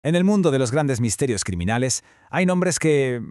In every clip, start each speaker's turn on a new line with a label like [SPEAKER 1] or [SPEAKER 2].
[SPEAKER 1] En el mundo de los grandes misterios criminales, hay nombres que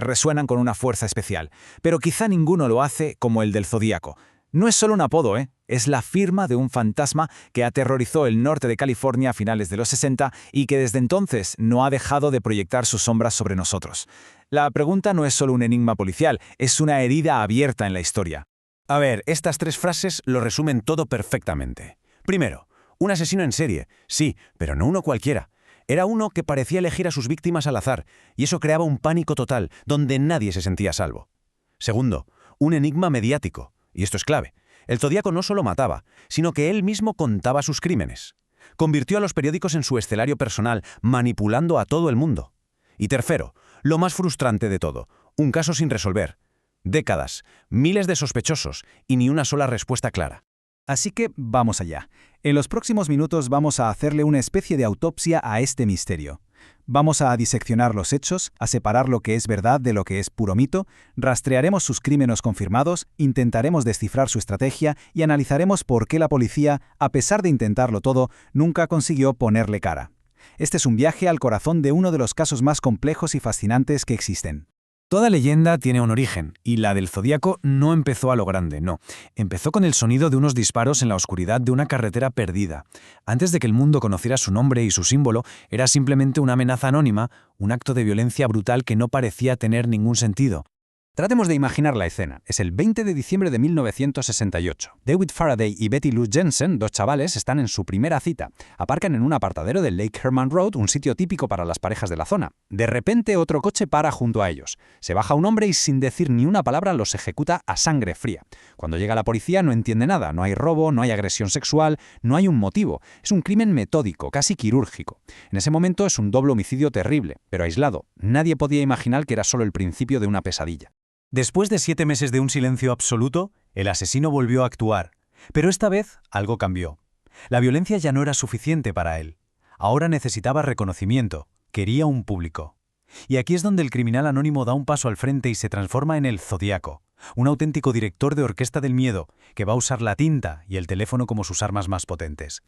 [SPEAKER 1] resuenan con una fuerza especial, pero quizá ninguno lo hace como el del Zodíaco. No es solo un apodo, es la firma de un fantasma que aterrorizó el norte de California a finales de los 60 y que desde entonces no ha dejado de proyectar sus sombras sobre nosotros. La pregunta no es solo un enigma policial, es una herida abierta en la historia.
[SPEAKER 2] A ver, estas tres frases lo resumen todo perfectamente. Primero, un asesino en serie, sí, pero no uno cualquiera. Era uno que parecía elegir a sus víctimas al azar, y eso creaba un pánico total, donde nadie se sentía a salvo. Segundo, un enigma mediático, y esto es clave. El Zodíaco no solo mataba, sino que él mismo contaba sus crímenes. Convirtió a los periódicos en su escenario personal, manipulando a todo el mundo. Y tercero, lo más frustrante de todo, un caso sin resolver. Décadas, miles de sospechosos y ni una sola respuesta clara.
[SPEAKER 3] Así que vamos allá. En los próximos minutos vamos a hacerle una especie de autopsia a este misterio. Vamos a diseccionar los hechos, a separar lo que es verdad de lo que es puro mito, rastrearemos sus crímenes confirmados, intentaremos descifrar su estrategia y analizaremos por qué la policía, a pesar de intentarlo todo, nunca consiguió ponerle cara. Este es un viaje al corazón de uno de los casos más complejos y fascinantes que existen.
[SPEAKER 1] Toda leyenda tiene un origen, y la del Zodíaco no empezó a lo grande, no. Empezó con el sonido de unos disparos en la oscuridad de una carretera perdida. Antes de que el mundo conociera su nombre y su símbolo, era simplemente una amenaza anónima, un acto de violencia brutal que no parecía tener ningún sentido.
[SPEAKER 3] Tratemos de imaginar la escena. Es el 20 de diciembre de 1968. David Faraday y Betty Lou Jensen, dos chavales, están en su primera cita. Aparcan en un apartadero del Lake Herman Road, un sitio típico para las parejas de la zona. De repente, otro coche para junto a ellos. Se baja un hombre y sin decir ni una palabra los ejecuta a sangre fría. Cuando llega la policía no entiende nada. No hay robo, no hay agresión sexual, no hay un motivo. Es un crimen metódico, casi quirúrgico. En ese momento es un doble homicidio terrible, pero aislado. Nadie podía imaginar que era solo el principio de una pesadilla.
[SPEAKER 2] Después de 7 meses de un silencio absoluto, el asesino volvió a actuar. Pero esta vez algo cambió. La violencia ya no era suficiente para él. Ahora necesitaba reconocimiento. Quería un público. Y aquí es donde el criminal anónimo da un paso al frente y se transforma en el Zodíaco, un auténtico director de orquesta del miedo que va a usar la tinta y el teléfono como sus armas más potentes.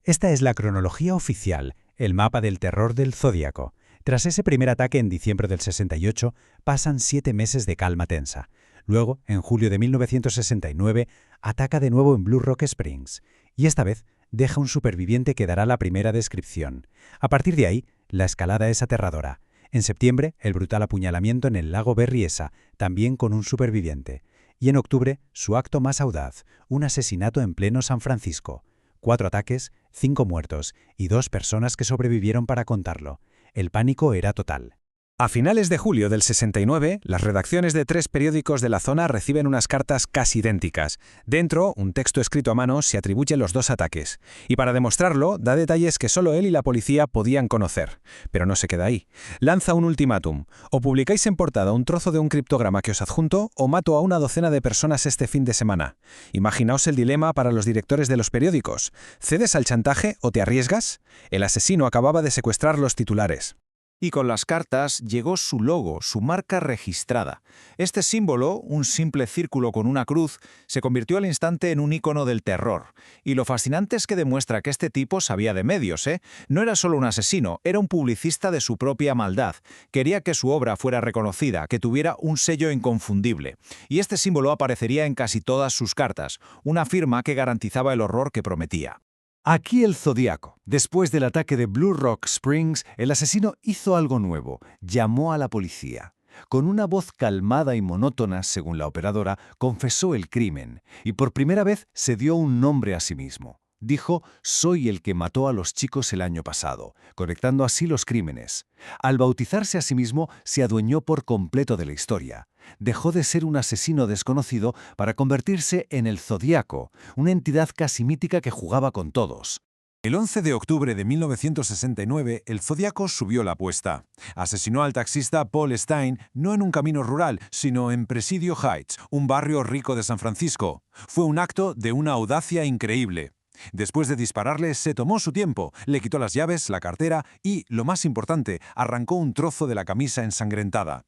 [SPEAKER 3] Esta es la cronología oficial, el mapa del terror del Zodíaco. Tras ese primer ataque en diciembre del 68, pasan 7 meses de calma tensa. Luego, en julio de 1969, ataca de nuevo en Blue Rock Springs. Y esta vez deja un superviviente que dará la primera descripción. A partir de ahí, la escalada es aterradora. En septiembre, el brutal apuñalamiento en el lago Berryessa, también con un superviviente. Y en octubre, su acto más audaz, un asesinato en pleno San Francisco. 4 ataques, 5 muertos y 2 personas que sobrevivieron para contarlo. El pánico era total.
[SPEAKER 1] A finales de julio del 69, las redacciones de 3 periódicos de la zona reciben unas cartas casi idénticas. Dentro, un texto escrito a mano se atribuye los 2 ataques. Y para demostrarlo, da detalles que solo él y la policía podían conocer. Pero no se queda ahí. Lanza un ultimátum. O publicáis en portada un trozo de un criptograma que os adjunto, o mato a una docena de personas este fin de semana. Imaginaos el dilema para los directores de los periódicos. ¿Cedes al chantaje o te arriesgas? El asesino acababa de secuestrar los titulares.
[SPEAKER 4] Y con las cartas llegó su logo, su marca registrada. Este símbolo, un simple círculo con una cruz, se convirtió al instante en un icono del terror. Y lo fascinante es que demuestra que este tipo sabía de medios, No era solo un asesino, era un publicista de su propia maldad. Quería que su obra fuera reconocida, que tuviera un sello inconfundible. Y este símbolo aparecería en casi todas sus cartas, una firma que garantizaba el horror que prometía.
[SPEAKER 5] Aquí el Zodíaco. Después del ataque de Blue Rock Springs, el asesino hizo algo nuevo. Llamó a la policía. Con una voz calmada y monótona, según la operadora, confesó el crimen. Y por primera vez se dio un nombre a sí mismo. Dijo, soy el que mató a los chicos el año pasado, conectando así los crímenes. Al bautizarse a sí mismo, se adueñó por completo de la historia. Dejó de ser un asesino desconocido para convertirse en el Zodíaco, una entidad casi mítica que jugaba con todos.
[SPEAKER 2] El 11 de octubre de 1969, el Zodíaco subió la apuesta. Asesinó al taxista Paul Stein no en un camino rural, sino en Presidio Heights, un barrio rico de San Francisco. Fue un acto de una audacia increíble. Después de dispararle, se tomó su tiempo, le quitó las llaves, la cartera y, lo más importante, arrancó un trozo de la camisa ensangrentada.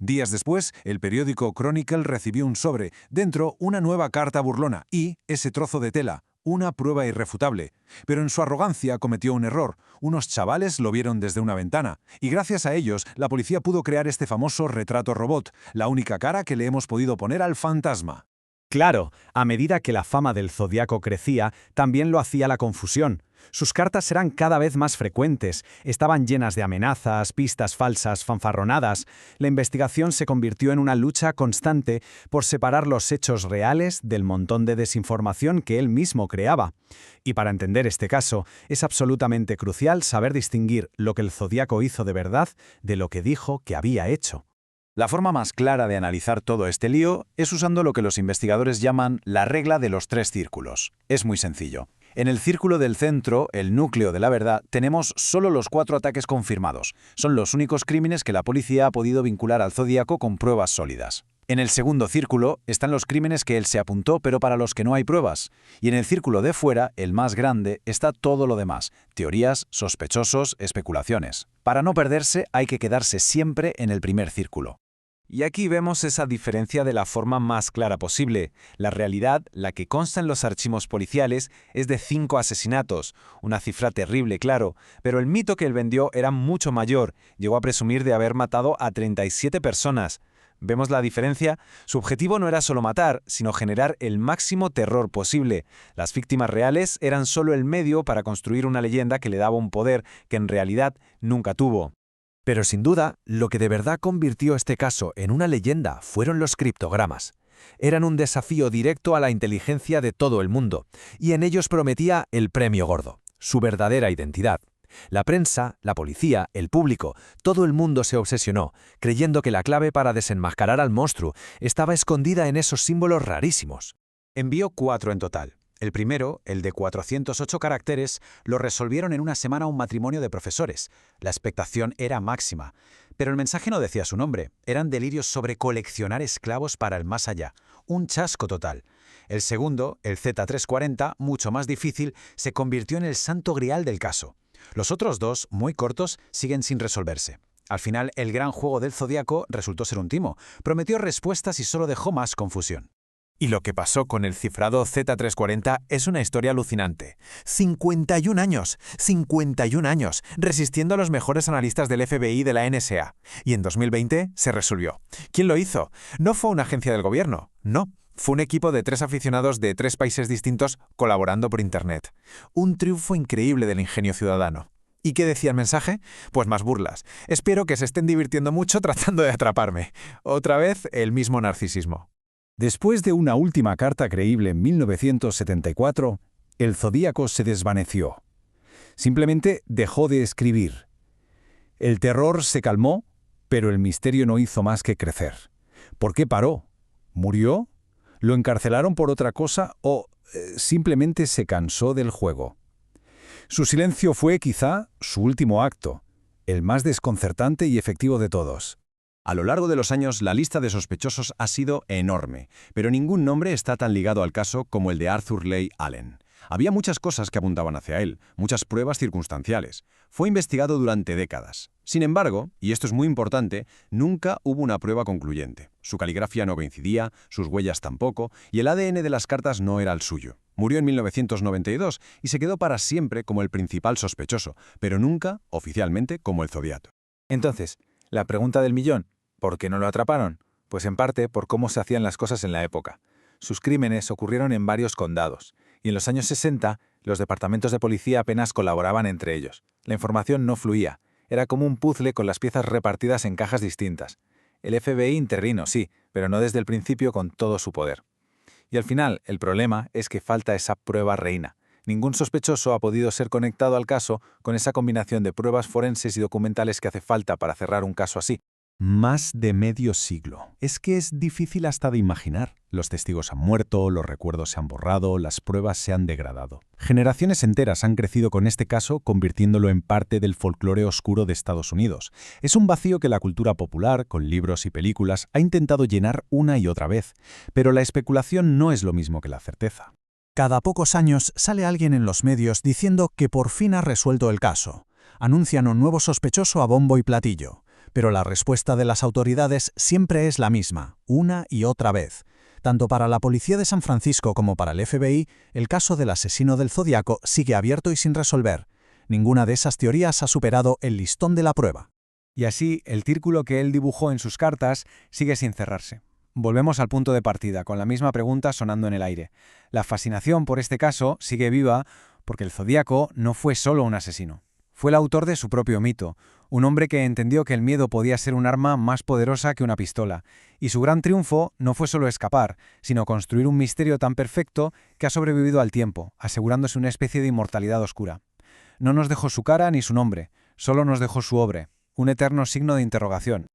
[SPEAKER 2] Días después, el periódico Chronicle recibió un sobre, dentro una nueva carta burlona y ese trozo de tela,
[SPEAKER 5] una prueba irrefutable. Pero en su arrogancia cometió un error. Unos chavales lo vieron desde una ventana, y gracias a ellos la policía pudo crear este famoso retrato robot, la única cara que le hemos podido poner al fantasma.
[SPEAKER 3] Claro, a medida que la fama del Zodíaco crecía, también lo hacía la confusión. Sus cartas eran cada vez más frecuentes, estaban llenas de amenazas, pistas falsas, fanfarronadas. La investigación se convirtió en una lucha constante por separar los hechos reales del montón de desinformación que él mismo creaba. Y para entender este caso, es absolutamente crucial saber distinguir lo que el Zodíaco hizo de verdad de lo que dijo que había hecho.
[SPEAKER 2] La forma más clara de analizar todo este lío es usando lo que los investigadores llaman la regla de los 3 círculos. Es muy sencillo. En el círculo del centro, el núcleo de la verdad, tenemos solo los 4 ataques confirmados. Son los únicos crímenes que la policía ha podido vincular al Zodíaco con pruebas sólidas. En el segundo círculo están los crímenes que él se apuntó pero para los que no hay pruebas. Y en el círculo de fuera, el más grande, está todo lo demás: teorías, sospechosos, especulaciones. Para no perderse, hay que quedarse siempre en el primer círculo.
[SPEAKER 1] Y aquí vemos esa diferencia de la forma más clara posible. La realidad, la que consta en los archivos policiales, es de 5 asesinatos, una cifra terrible, claro, pero el mito que él vendió era mucho mayor, llegó a presumir de haber matado a 37 personas. ¿Vemos la diferencia? Su objetivo no era solo matar, sino generar el máximo terror posible. Las víctimas reales eran solo el medio para construir una leyenda que le daba un poder que en realidad nunca tuvo.
[SPEAKER 6] Pero sin duda, lo que de verdad convirtió este caso en una leyenda fueron los criptogramas. Eran un desafío directo a la inteligencia de todo el mundo, y en ellos prometía el premio gordo, su verdadera identidad. La prensa, la policía, el público, todo el mundo se obsesionó, creyendo que la clave para desenmascarar al monstruo estaba escondida en esos símbolos rarísimos.
[SPEAKER 3] Envió 4 en total. El primero, el de 408 caracteres, lo resolvieron en una semana un matrimonio de profesores. La expectación era máxima. Pero el mensaje no decía su nombre. Eran delirios sobre coleccionar esclavos para el más allá. Un chasco total. El segundo, el Z340, mucho más difícil, se convirtió en el santo grial del caso. Los otros 2, muy cortos, siguen sin resolverse. Al final, el gran juego del Zodíaco resultó ser un timo. Prometió respuestas y solo dejó más confusión.
[SPEAKER 6] Y lo que pasó con el cifrado Z340 es una historia alucinante. 51 años, 51 años, resistiendo a los mejores analistas del FBI y de la NSA. Y en 2020 se resolvió. ¿Quién lo hizo? No fue una agencia del gobierno, no. Fue un equipo de 3 aficionados de 3 países distintos colaborando por Internet. Un triunfo increíble del ingenio ciudadano. ¿Y qué decía el mensaje? Pues más burlas. Espero que se estén divirtiendo mucho tratando de atraparme. Otra vez el mismo narcisismo.
[SPEAKER 5] Después de una última carta creíble en 1974, el Zodíaco se desvaneció. Simplemente dejó de escribir. El terror se calmó, pero el misterio no hizo más que crecer. ¿Por qué paró? ¿Murió? ¿Lo encarcelaron por otra cosa o simplemente se cansó del juego? Su silencio fue quizá su último acto, el más desconcertante y efectivo de todos.
[SPEAKER 2] A lo largo de los años, la lista de sospechosos ha sido enorme, pero ningún nombre está tan ligado al caso como el de Arthur Leigh Allen. Había muchas cosas que apuntaban hacia él, muchas pruebas circunstanciales. Fue investigado durante décadas. Sin embargo, y esto es muy importante, nunca hubo una prueba concluyente. Su caligrafía no coincidía, sus huellas tampoco, y el ADN de las cartas no era el suyo. Murió en 1992 y se quedó para siempre como el principal sospechoso, pero nunca, oficialmente, como el Zodíaco.
[SPEAKER 4] Entonces, la pregunta del millón: ¿por qué no lo atraparon? Pues en parte por cómo se hacían las cosas en la época. Sus crímenes ocurrieron en varios condados, y en los años 60 los departamentos de policía apenas colaboraban entre ellos. La información no fluía, era como un puzzle con las piezas repartidas en cajas distintas. El FBI intervino, sí, pero no desde el principio con todo su poder. Y al final, el problema es que falta esa prueba reina. Ningún sospechoso ha podido ser conectado al caso con esa combinación de pruebas forenses y documentales que hace falta para cerrar un caso así.
[SPEAKER 5] Más de medio siglo. Es que es difícil hasta de imaginar. Los testigos han muerto, los recuerdos se han borrado, las pruebas se han degradado. Generaciones enteras han crecido con este caso, convirtiéndolo en parte del folclore oscuro de Estados Unidos. Es un vacío que la cultura popular, con libros y películas, ha intentado llenar una y otra vez. Pero la especulación no es lo mismo que la certeza.
[SPEAKER 7] Cada pocos años sale alguien en los medios diciendo que por fin ha resuelto el caso. Anuncian un nuevo sospechoso a bombo y platillo. Pero la respuesta de las autoridades siempre es la misma, una y otra vez. Tanto para la policía de San Francisco como para el FBI, el caso del asesino del Zodíaco sigue abierto y sin resolver. Ninguna de esas teorías ha superado el listón de la prueba.
[SPEAKER 2] Y así, el círculo que él dibujó en sus cartas sigue sin cerrarse. Volvemos al punto de partida, con la misma pregunta sonando en el aire. La fascinación por este caso sigue viva porque el Zodíaco no fue solo un asesino. Fue el autor de su propio mito, un hombre que entendió que el miedo podía ser un arma más poderosa que una pistola, y su gran triunfo no fue solo escapar, sino construir un misterio tan perfecto que ha sobrevivido al tiempo, asegurándose una especie de inmortalidad oscura. No nos dejó su cara ni su nombre, solo nos dejó su obra, un eterno signo de interrogación.